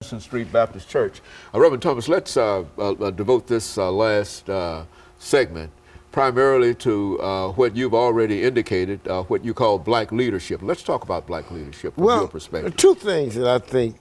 Street Baptist Church. Reverend Thomas, let's devote this last segment primarily to what you've already indicated, what you call black leadership. Let's talk about black leadership from your perspective. Two things that I think,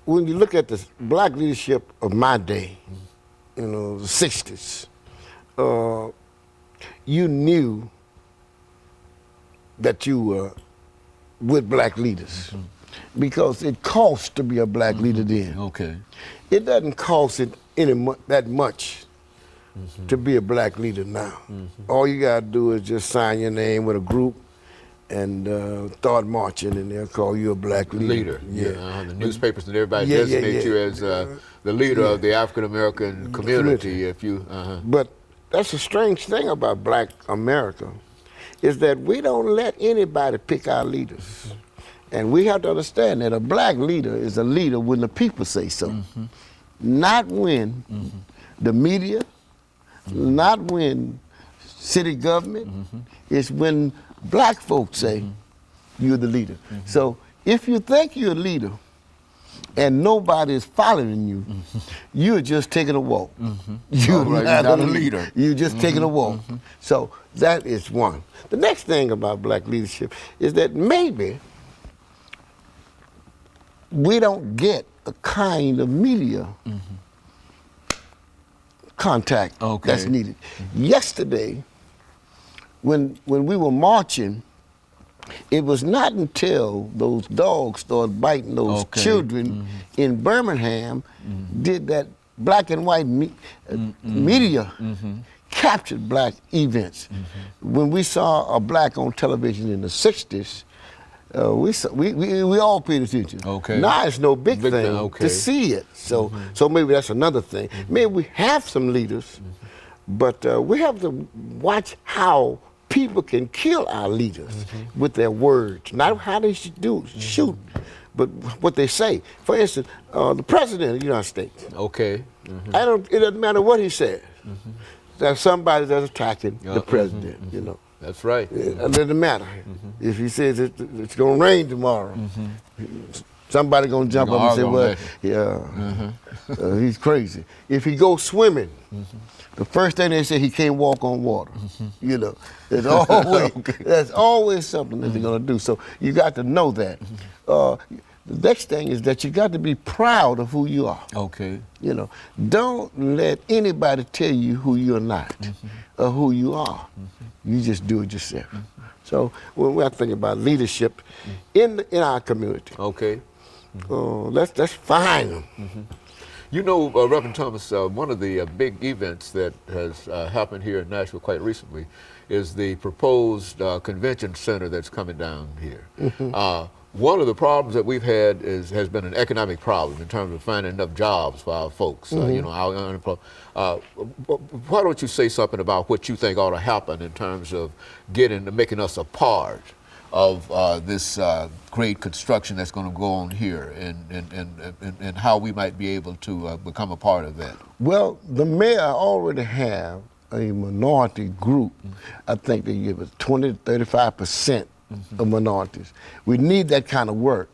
when you look at the black leadership of my day, you know, the 60s, you knew that you were with black leaders. Because it costs to be a black leader then. Okay. It doesn't cost it that much to be a black leader now. All you gotta do is just sign your name with a group and start marching, and they'll call you a black leader. Yeah. The newspapers and everybody designate you as the leader of the African American community. If you. But that's a strange thing about black America, is that we don't let anybody pick our leaders. And we have to understand that a black leader is a leader when the people say so. Not when the media, not when city government. It's when black folks say you're the leader. So if you think you're a leader and nobody is following you, you're just taking a walk. You're not a leader. You're just taking a walk. So that is one. The next thing about black leadership is that maybe we don't get a kind of media contact that's needed. Yesterday, when we were marching, it was not until those dogs started biting those children in Birmingham did that black and white media captured black events. When we saw a black on television in the 60s, we all paid attention. Now it's no big thing to see it. So maybe that's another thing. Maybe we have some leaders, but we have to watch how people can kill our leaders with their words, not how they should shoot, but what they say. For instance, the president of the United States. It doesn't matter what he says. There's somebody that's attacking the president. You know. That's right. It doesn't matter. If he says it's going to rain tomorrow, somebody going to jump up and say, well, he's crazy. If he goes swimming, the first thing they say, he can't walk on water. You know, there's always something that they're going to do. So you got to know that. The next thing is that you got to be proud of who you are. You know, don't let anybody tell you who you're not or who you are. You just do it yourself. So when we're thinking about leadership in our community, let's find them. You know, Reverend Thomas, one of the big events that has happened here in Nashville quite recently is the proposed convention center that's coming down here. One of the problems that we've had has been an economic problem in terms of finding enough jobs for our folks. You know, our unemployed. Why don't you say something about what you think ought to happen in terms of making us a part of this great construction that's going to go on here, and how we might be able to become a part of that? Well, the mayor already have a minority group. I think they give us 20 to 35% of minorities. We need that kind of work.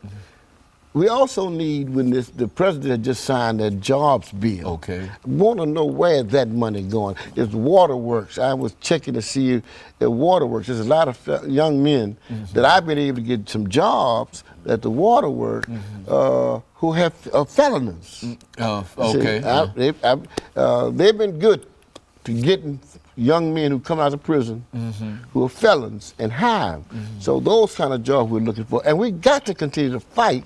We also need, when the president just signed that jobs bill, want to know where that money going. It's waterworks. I was checking to see the waterworks. There's a lot of young men that I've been able to get some jobs at the waterworks who have felonies. They've been good to getting young men who come out of prison who are felons and hire. So those kind of jobs we're looking for. And we got to continue to fight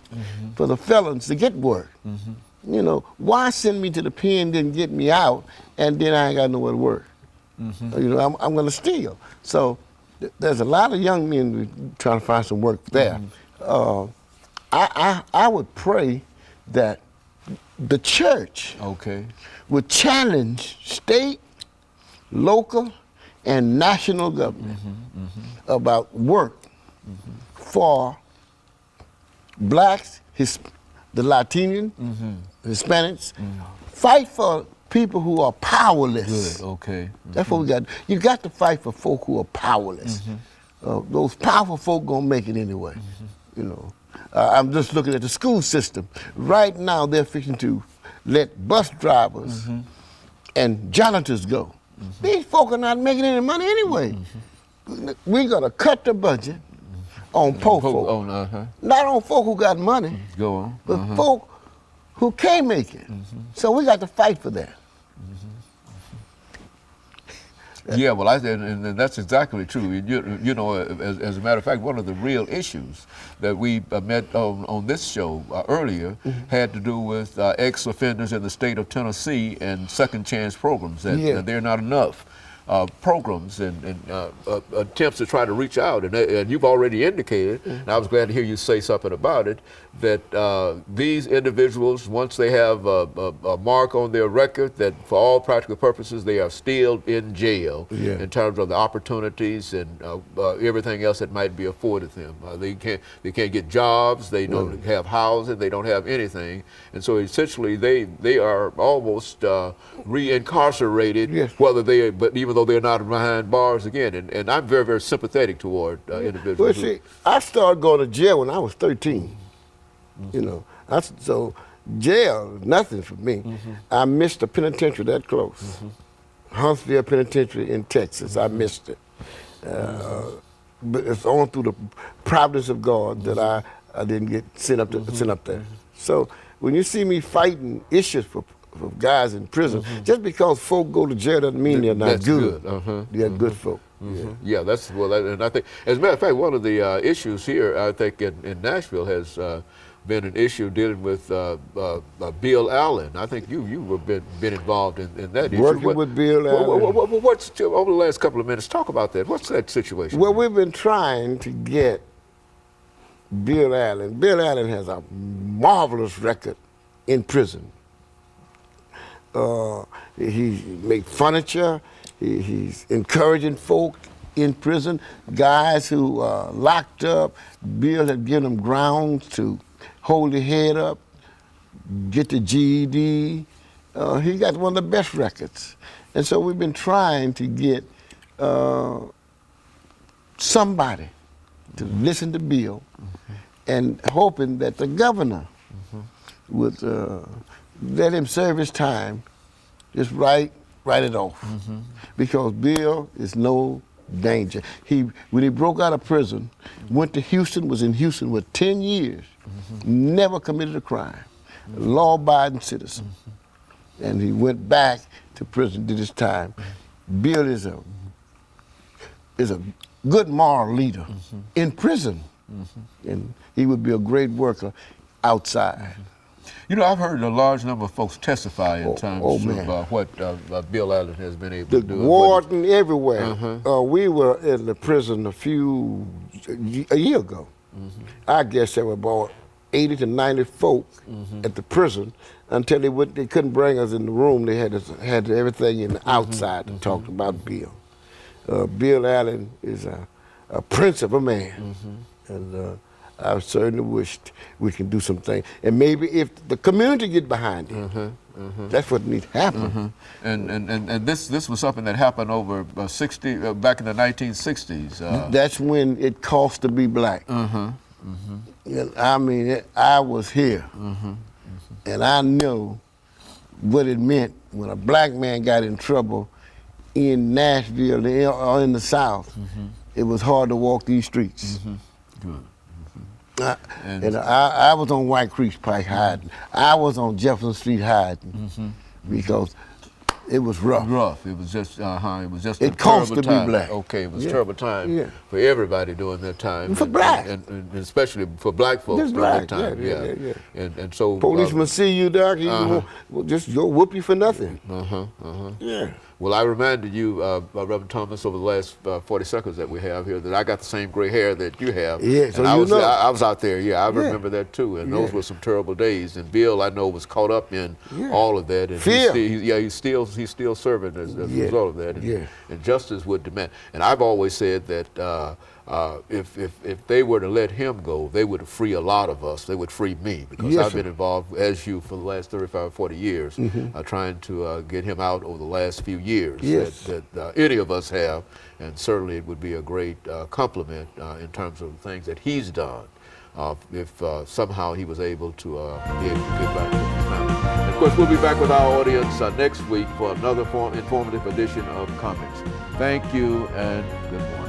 for the felons to get work. You know, why send me to the pen, then get me out, and then I ain't got nowhere to work? You know, I'm going to steal. So there's a lot of young men trying to find some work there. I would pray that the church would challenge state, local, and national government about work for blacks, the Latino, Hispanics. Fight for people who are powerless. That's what we got. You got to fight for folk who are powerless. Those powerful folk gonna make it anyway, you know. I'm just looking at the school system. Right now, they're fixing to let bus drivers and janitors go. These folk are not making any money anyway. We're going to cut the budget on poor folk. Not on folk who got money, Go on. but folk who can't make it. So we got to fight for that. Yeah, well, and that's exactly true. You know, as a matter of fact, one of the real issues that we met on this show earlier had to do with ex-offenders in the state of Tennessee and second chance programs. That they're not enough programs and attempts to try to reach out. And you've already indicated, and I was glad to hear you say something about it, that these individuals, once they have a mark on their record, that for all practical purposes they are still in jail in terms of the opportunities and everything else that might be afforded them. They can't get jobs, they don't have housing, they don't have anything, and so essentially they are almost re-incarcerated, but even though they're not behind bars again. And I'm very, very sympathetic toward individuals. Well, see, I started going to jail when I was 13. You know, so jail, nothing for me. I missed the penitentiary that close. Huntsville Penitentiary in Texas, I missed it. But it's only through the providence of God that I didn't get sent up there. So when you see me fighting issues for guys in prison, just because folk go to jail doesn't mean they're not good. They're good folk. Yeah, that's and I think, as a matter of fact, one of the issues here, I think, in Nashville has been an issue dealing with Bill Allen. I think you've been involved in that issue. Working with Bill Allen. What's over the last couple of minutes? Talk about that. What's that situation? Well, we've been trying to get Bill Allen. Bill Allen has a marvelous record in prison. He made furniture. He's encouraging folk in prison. Guys who are locked up, Bill had given them grounds to hold their head up, get the GED. He got one of the best records. And so we've been trying to get somebody to listen to Bill and hoping that the governor would let him serve his time, just write it off. Because Bill is no danger. When he broke out of prison, went to Houston, was in Houston for 10 years, never committed a crime, law-abiding citizen. And he went back to prison, did his time. Bill is a good moral leader in prison, and he would be a great worker outside. You know, I've heard a large number of folks testify in terms of what Bill Allen has been able to do. The warden everywhere. We were in the prison a year ago. I guess there were about 80 to 90 folk at the prison until they couldn't bring us in the room. They had everything in the outside and talked about Bill. Bill Allen is a prince of a man. And I certainly wished we could do something. And maybe if the community get behind it, that's what needs to happen. And this was something that happened over back in the 1960s. That's when it cost to be black. I mean, I was here, and I know what it meant when a black man got in trouble in Nashville or in the South. It was hard to walk these streets. Good. And I was on White Creek Pike hiding. I was on Jefferson Street hiding because it was rough. It was just it cost to be black. Okay, it was a terrible time for everybody during that time. For black. And especially for black folks during that time. And so policemen see you, Doc, just go whoop you for nothing. Well, I reminded you, Reverend Thomas, over the last 40 seconds that we have here, that I got the same gray hair that you have. Yeah, so I was out there, I remember that too, and those were some terrible days. And Bill, I know, was caught up in all of that. And he's still serving as a result of that. And justice would demand. And I've always said that if they were to let him go, they would free a lot of us. They would free me, because I've been involved, as you, for the last 35, 40 years, trying to get him out over the last few years that any of us have. And certainly it would be a great compliment in terms of the things that he's done if somehow he was able to get back to his family. And of course, we'll be back with our audience next week for another informative edition of Comments. Thank you and good morning.